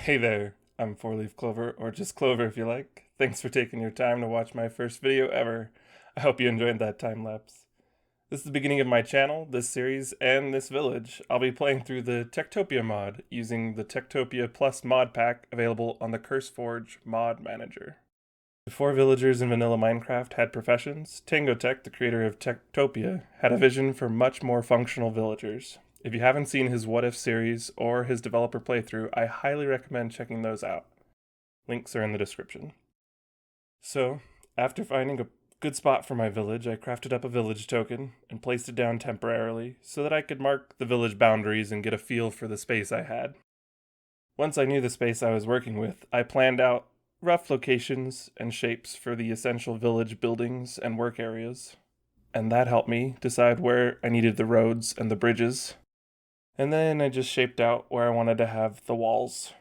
Hey there, I'm 4-Leaf Clover, or just Clover if you like. Thanks for taking your time to watch my first video ever. I hope you enjoyed that time lapse. This is the beginning of my channel, this series, and this village. I'll be playing through the TekTopia mod using the TekTopia Plus mod pack available on the CurseForge mod manager. Before villagers in vanilla Minecraft had professions, TangoTek, the creator of TekTopia, had a vision for much more functional villagers. If you haven't seen his What If series or his developer playthrough, I highly recommend checking those out. Links are in the description. So, after finding a good spot for my village, I crafted up a village token and placed it down temporarily so that I could mark the village boundaries and get a feel for the space I had. Once I knew the space I was working with, I planned out rough locations and shapes for the essential village buildings and work areas, and that helped me decide where I needed the roads and the bridges. And then I just shaped out where I wanted to have the walls.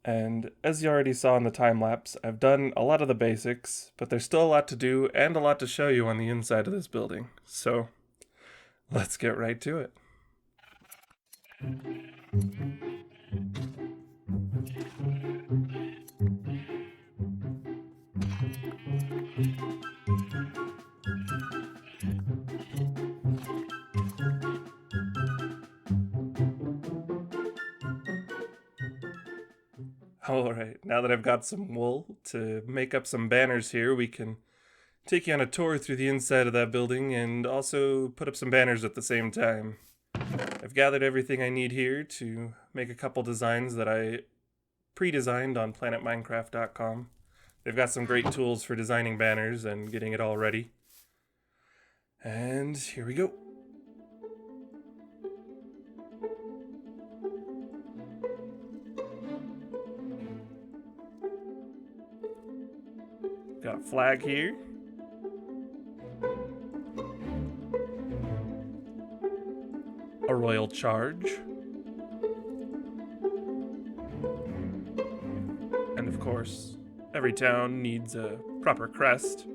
And as you already saw in the time lapse, I've done a lot of the basics, but there's still a lot to do and a lot to show you on the inside of this building. So let's get right to it. Alright, now that I've got some wool to make up some banners here, we can take you on a tour through the inside of that building and also put up some banners at the same time. I've gathered everything I need here to make a couple designs that I pre-designed on planetminecraft.com. They've got some great tools for designing banners and getting it all ready. And here we go. Got a flag here. A royal charge. And of course, every town needs a proper crest.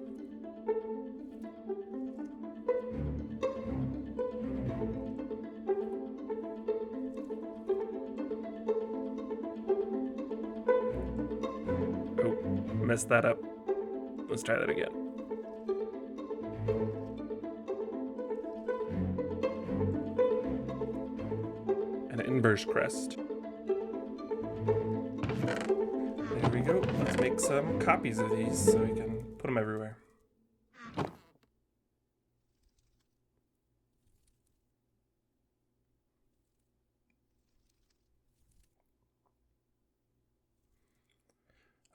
Oh, messed that up. Let's try that again. An inverse crest. There we go. Let's make some copies of these so we can put them everywhere.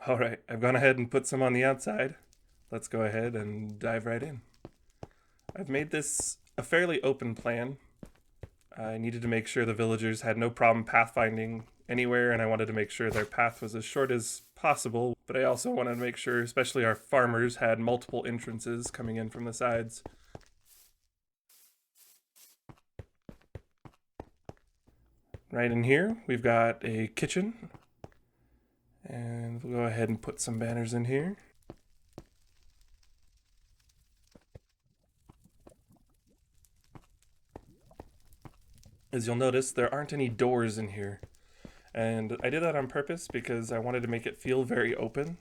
Alright, I've gone ahead and put some on the outside. Let's go ahead and dive right in. I've made this a fairly open plan. I needed to make sure the villagers had no problem pathfinding anywhere, and I wanted to make sure their path was as short as possible, but I also wanted to make sure especially our farmers had multiple entrances coming in from the sides. Right in here, we've got a kitchen, and we'll go ahead and put some banners in here. As you'll notice, there aren't any doors in here. And I did that on purpose because I wanted to make it feel very open.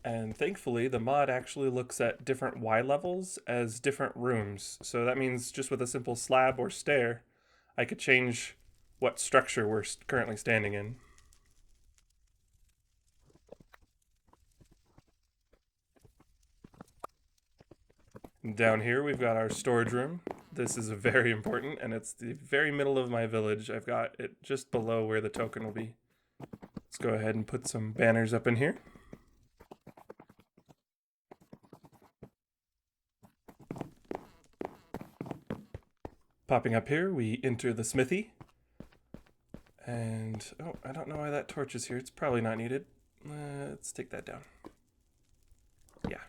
And thankfully, the mod actually looks at different Y levels as different rooms. So that means just with a simple slab or stair, I could change what structure we're currently standing in. Down here, we've got our storage room. This is very important, and it's the very middle of my village. I've got it just below where the token will be. Let's go ahead and put some banners up in here. Popping up here, we enter the smithy. And, oh, I don't know why that torch is here. It's probably not needed. Let's take that down. Yeah,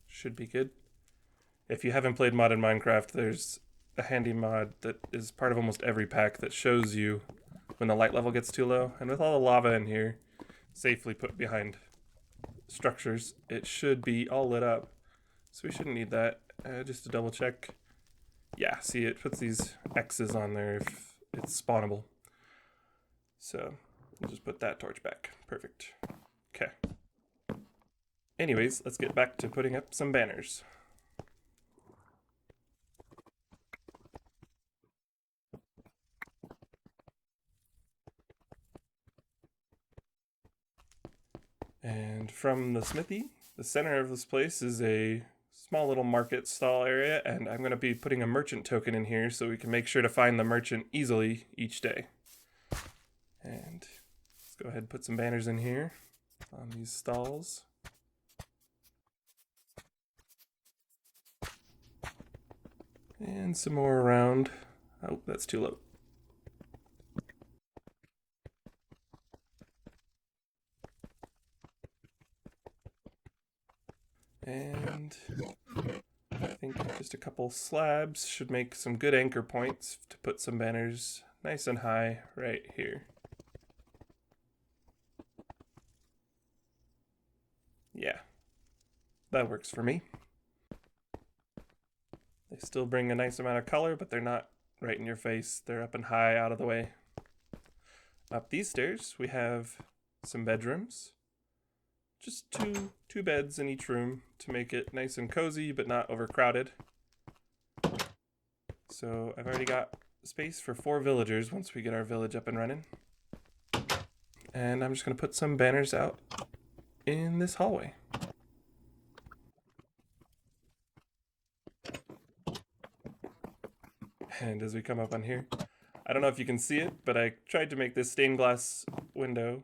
should be good. If you haven't played modded Minecraft, there's a handy mod that is part of almost every pack that shows you when the light level gets too low. And with all the lava in here, safely put behind structures, it should be all lit up. So we shouldn't need that. Just to double check. Yeah, see, it puts these X's on there if it's spawnable. So We'll just put that torch back. Perfect. Okay. Anyways, let's get back to putting up some banners. And from the smithy, the center of this place is a small little market stall area, and I'm going to be putting a merchant token in here so we can make sure to find the merchant easily each day. And let's go ahead and put some banners in here on these stalls. And some more around. Oh, that's too low. And I think just a couple slabs should make some good anchor points to put some banners nice and high right here. Yeah, that works for me. They still bring a nice amount of color, but they're not right in your face. They're up and high out of the way. Up these stairs, we have some bedrooms. Just two beds in each room to make it nice and cozy, but not overcrowded. So I've already got space for 4 villagers once we get our village up and running. And I'm just going to put some banners out in this hallway. And as we come up on here, I don't know if you can see it, but I tried to make this stained glass window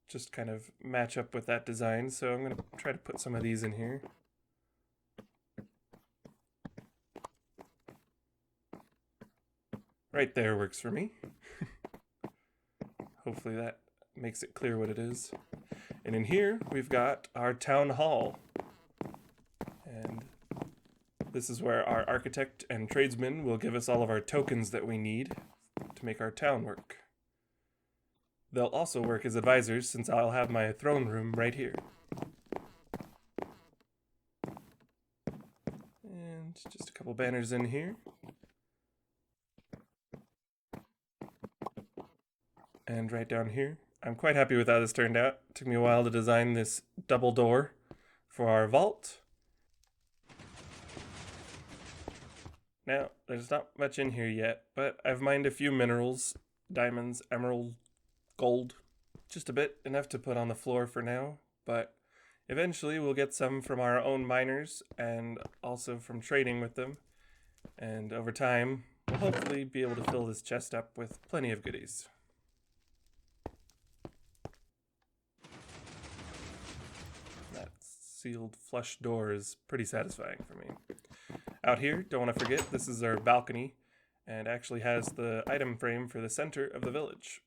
just kind of match up with that design. So I'm going to try to put some of these in here. Right there works for me. Hopefully that makes it clear what it is. And in here, we've got our town hall. And this is where our architect and tradesmen will give us all of our tokens that we need to make our town work. They'll also work as advisors since I'll have my throne room right here. And just a couple banners in here. And right down here. I'm quite happy with how this turned out. It took me a while to design this double door for our vault. Now, there's not much in here yet, but I've mined a few minerals, diamonds, emerald, gold, just a bit, enough to put on the floor for now, but eventually we'll get some from our own miners and also from trading with them, and over time we'll hopefully be able to fill this chest up with plenty of goodies. That sealed flush door is pretty satisfying for me. Out here, don't want to forget, this is our balcony, and actually has the item frame for the center of the village.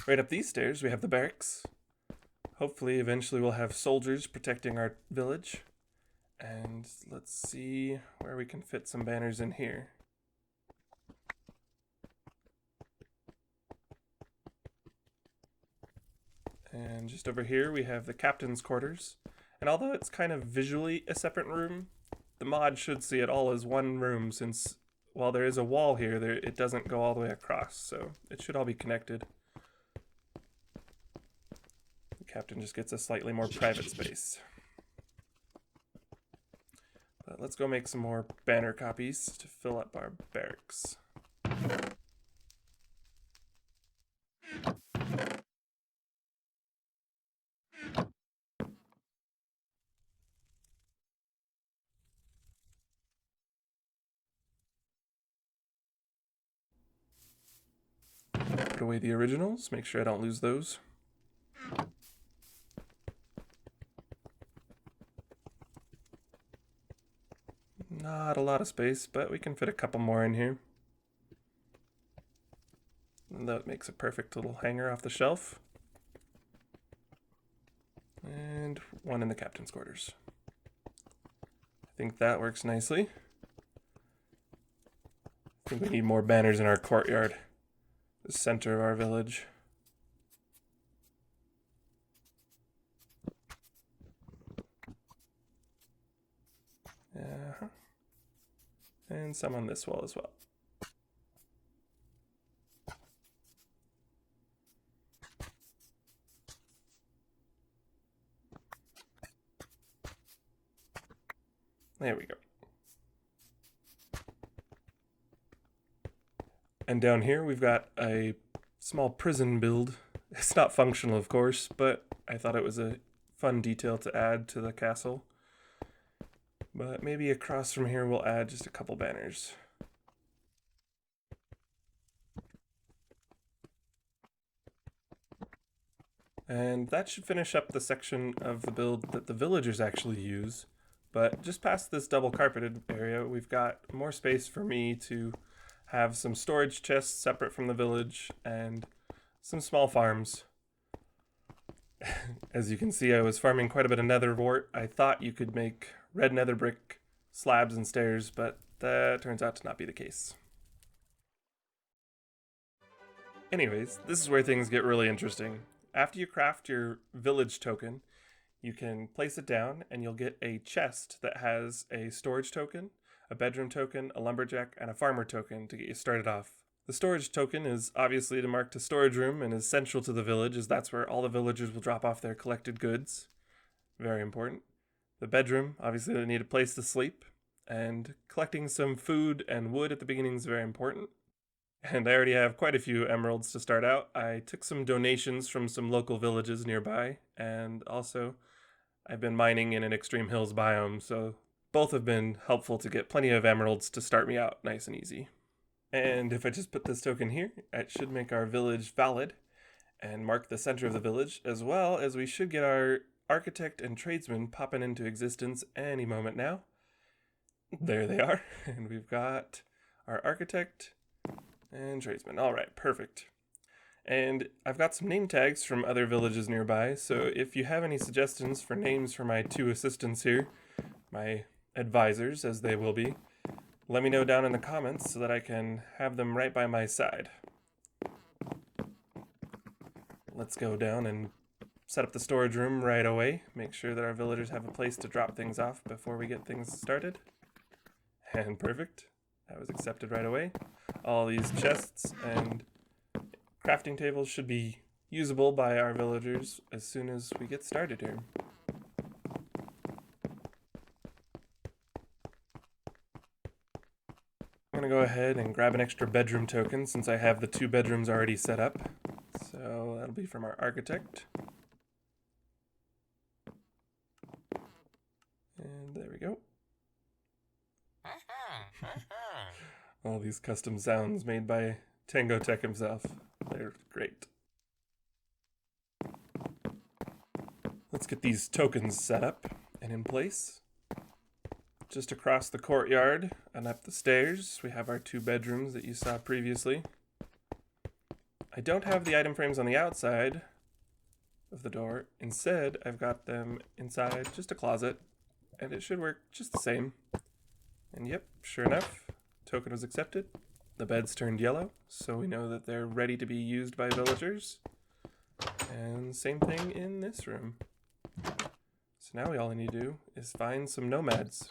Right up these stairs, we have the barracks. Hopefully, eventually we'll have soldiers protecting our village. And let's see where we can fit some banners in here. And just over here we have the captain's quarters. And although it's kind of visually a separate room, the mod should see it all as one room since while there is a wall here, it doesn't go all the way across, so it should all be connected. The captain just gets a slightly more private space. But let's go make some more banner copies to fill up our barracks. Put away the originals, make sure I don't lose those. Not a lot of space, but we can fit a couple more in here. And that makes a perfect little hanger off the shelf. And one in the captain's quarters. I think that works nicely. I think we need more banners in our courtyard, the center of our village. And some on this wall as well. There we go. And down here we've got a small prison build. It's not functional, of course, but I thought it was a fun detail to add to the castle. But maybe across from here we'll add just a couple banners. And that should finish up the section of the build that the villagers actually use. But just past this double carpeted area, we've got more space for me to have some storage chests separate from the village and some small farms. As you can see, I was farming quite a bit of nether wart. I thought you could make red nether brick slabs and stairs, but that turns out to not be the case. Anyways, this is where things get really interesting. After you craft your village token, you can place it down and you'll get a chest that has a storage token, a bedroom token, a lumberjack, and a farmer token to get you started off. The storage token is obviously to mark the storage room and is central to the village, as that's where all the villagers will drop off their collected goods. Very important. The bedroom, obviously they need a place to sleep, and collecting some food and wood at the beginning is very important. And I already have quite a few emeralds to start out. I took some donations from some local villages nearby, and also I've been mining in an extreme hills biome, so both have been helpful to get plenty of emeralds to start me out nice and easy. And if I just put this token here, it should make our village valid and mark the center of the village, as well as we should get our architect and tradesman popping into existence any moment now. There they are. And we've got our architect and tradesman. All right, perfect. And I've got some name tags from other villages nearby, so if you have any suggestions for names for my two assistants here, my advisors as they will be, let me know down in the comments so that I can have them right by my side. Let's go down and set up the storage room right away. Make sure that our villagers have a place to drop things off before we get things started. And perfect. That was accepted right away. All these chests and crafting tables should be usable by our villagers as soon as we get started here. I'm going to go ahead and grab an extra bedroom token since I have the 2 bedrooms already set up. So that'll be from our architect. And there we go. All these custom sounds made by TangoTek himself. They're great. Let's get these tokens set up and in place. Just across the courtyard and up the stairs, we have our 2 bedrooms that you saw previously. I don't have the item frames on the outside of the door. Instead, I've got them inside just a closet, and it should work just the same. And yep, sure enough, token was accepted. The beds turned yellow, so we know that they're ready to be used by villagers. And same thing in this room. So now all we need to do is find some nomads.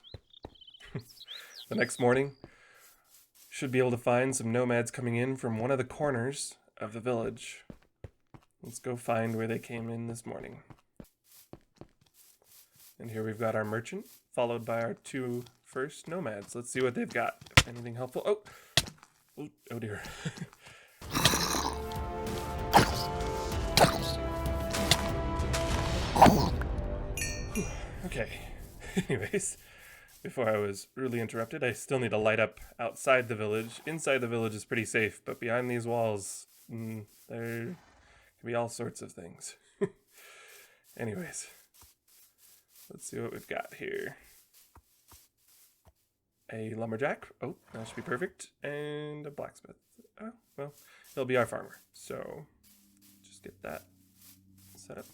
The next morning, should be able to find some nomads coming in from one of the corners of the village. Let's go find where they came in this morning. And here we've got our merchant, followed by our 2 first nomads. Let's see what they've got. If anything helpful. Oh dear. Okay. Anyways, before I was rudely interrupted, I still need to light up outside the village. Inside the village is pretty safe, but behind these walls, there can be all sorts of things. Anyways, let's see what we've got here. A lumberjack. Oh, that should be perfect. And a blacksmith. Oh, well, he'll be our farmer. So, just get that set up.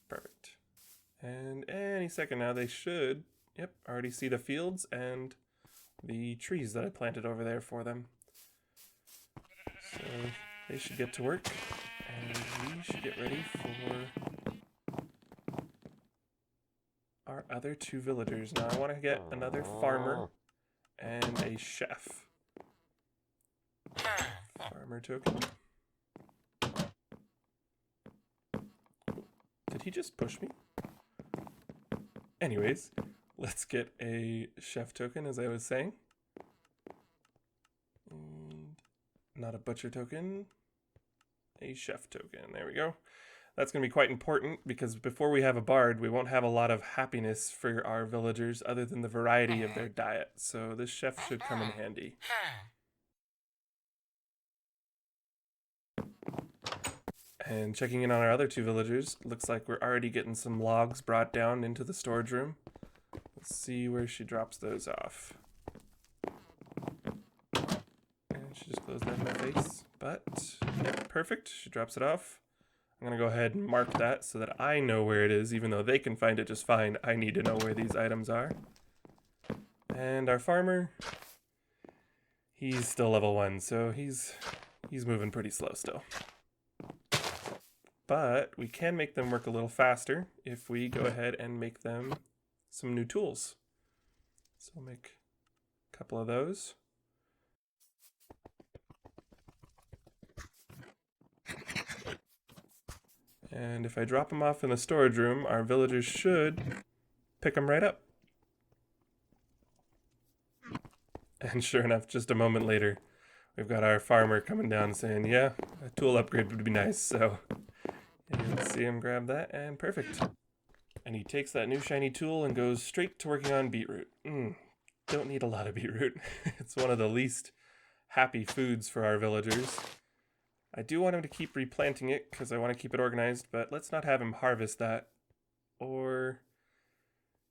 Perfect. And any second now, they should, yep, already see the fields and the trees that I planted over there for them. So they should get to work, and we should get ready for our other 2 villagers. Now I want to get another farmer and a chef. Farmer token. Did he just push me? Anyways, let's get a chef token, as I was saying. And not a butcher token. A chef token. There we go. That's going to be quite important because before we have a bard, we won't have a lot of happiness for our villagers other than the variety of their diet. So this chef should come in handy. And checking in on our other 2 villagers, looks like we're already getting some logs brought down into the storage room. Let's see where she drops those off. And she just closed that in my face. But, yeah, perfect. She drops it off. I'm going to go ahead and mark that so that I know where it is. Even though they can find it just fine, I need to know where these items are. And our farmer, he's still level 1, so he's moving pretty slow still. But we can make them work a little faster if we go ahead and make them some new tools. So we'll make a couple of those. And if I drop them off in the storage room, our villagers should pick them right up. And sure enough, just a moment later, we've got our farmer coming down saying, yeah, a tool upgrade would be nice, so... And let's see him grab that, and perfect. And he takes that new shiny tool and goes straight to working on beetroot. Don't need a lot of beetroot. It's one of the least happy foods for our villagers. I do want him to keep replanting it because I want to keep it organized, but let's not have him harvest that. Or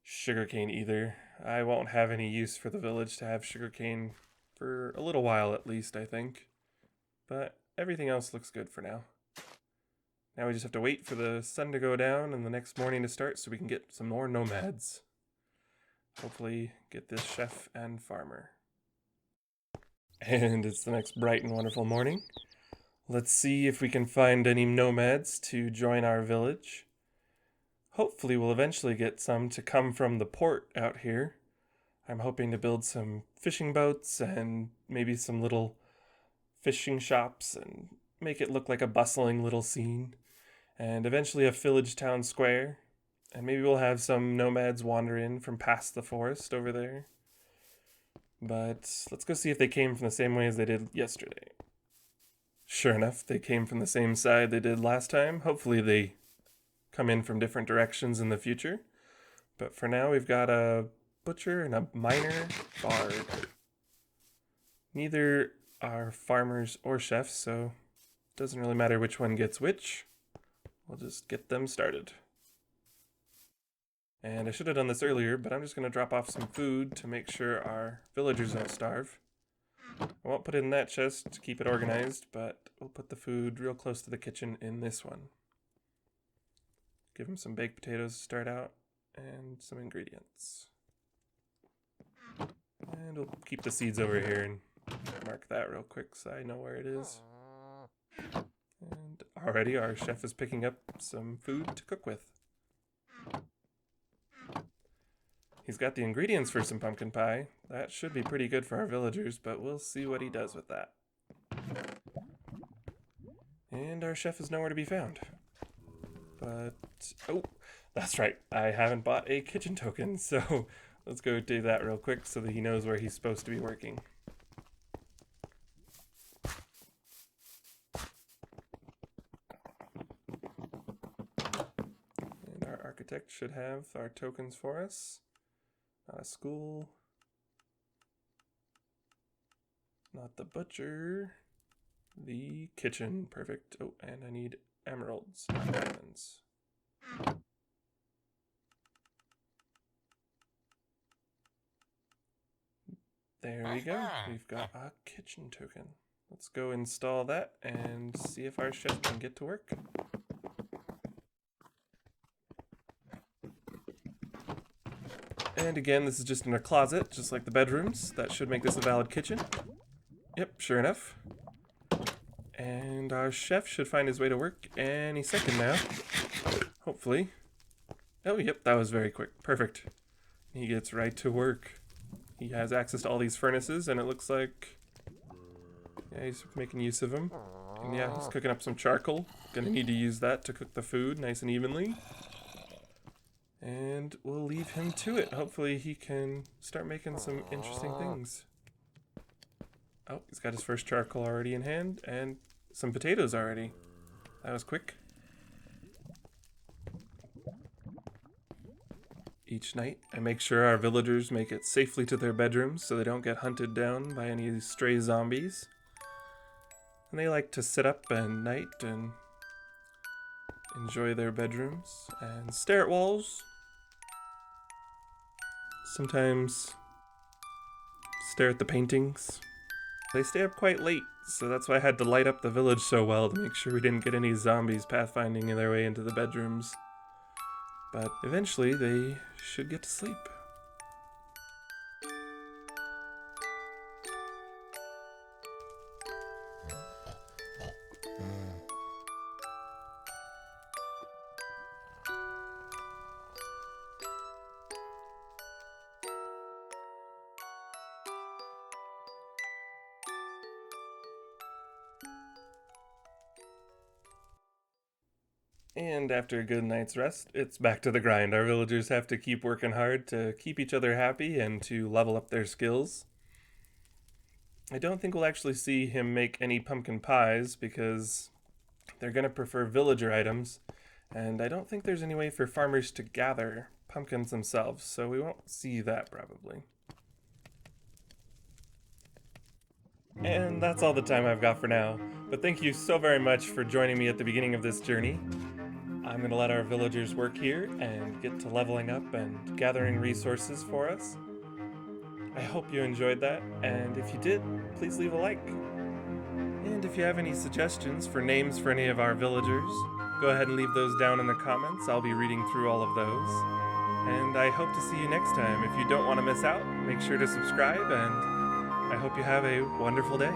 sugarcane either. I won't have any use for the village to have sugarcane for a little while at least, I think. But everything else looks good for now. Now we just have to wait for the sun to go down and the next morning to start so we can get some more nomads. Hopefully get this chef and farmer. And it's the next bright and wonderful morning. Let's see if we can find any nomads to join our village. Hopefully we'll eventually get some to come from the port out here. I'm hoping to build some fishing boats and maybe some little fishing shops and make it look like a bustling little scene. And eventually a village town square. And maybe we'll have some nomads wander in from past the forest over there. But let's go see if they came from the same way as they did yesterday. Sure enough, they came from the same side they did last time. Hopefully they come in from different directions in the future. But for now, we've got a butcher and a miner bard. Neither are farmers or chefs, so it doesn't really matter which one gets which. We'll just get them started. And I should have done this earlier, but I'm just going to drop off some food to make sure our villagers don't starve. I won't put it in that chest to keep it organized, but we'll put the food real close to the kitchen in this one. Give them some baked potatoes to start out, and some ingredients. And we'll keep the seeds over here and mark that real quick so I know where it is. And already our chef is picking up some food to cook with. He's got the ingredients for some pumpkin pie. That should be pretty good for our villagers, but we'll see what he does with that. And our chef is nowhere to be found. But, oh, that's right. I haven't bought a kitchen token, so let's go do that real quick so that he knows where he's supposed to be working. And our architect should have our tokens for us. Not a school. Not the butcher. The kitchen. Perfect. Oh, and I need emeralds, not diamonds. There we go. We've got a kitchen token. Let's go install that and see if our chef can get to work. And again, this is just in a closet, just like the bedrooms. That should make this a valid kitchen. Yep, sure enough. And our chef should find his way to work any second now. Hopefully. Oh, yep, that was very quick. Perfect. He gets right to work. He has access to all these furnaces, and it looks like... yeah, he's making use of them. And yeah, he's cooking up some charcoal. Gonna need to use that to cook the food nice and evenly. And we'll leave him to it. Hopefully he can start making some interesting things. Oh, he's got his first charcoal already in hand, and some potatoes already. That was quick. Each night, I make sure our villagers make it safely to their bedrooms so they don't get hunted down by any stray zombies. And they like to sit up at night and enjoy their bedrooms and stare at walls. Sometimes stare at the paintings. They stay up quite late, so that's why I had to light up the village so well to make sure we didn't get any zombies pathfinding their way into the bedrooms. But eventually they should get to sleep. And after a good night's rest, it's back to the grind. Our villagers have to keep working hard to keep each other happy and to level up their skills. I don't think we'll actually see him make any pumpkin pies because they're going to prefer villager items, and I don't think there's any way for farmers to gather pumpkins themselves, so we won't see that probably. And that's all the time I've got for now, but thank you so very much for joining me at the beginning of this journey. I'm going to let our villagers work here and get to leveling up and gathering resources for us. I hope you enjoyed that, and if you did, please leave a like. And if you have any suggestions for names for any of our villagers, go ahead and leave those down in the comments. I'll be reading through all of those. And I hope to see you next time. If you don't want to miss out, make sure to subscribe, and I hope you have a wonderful day.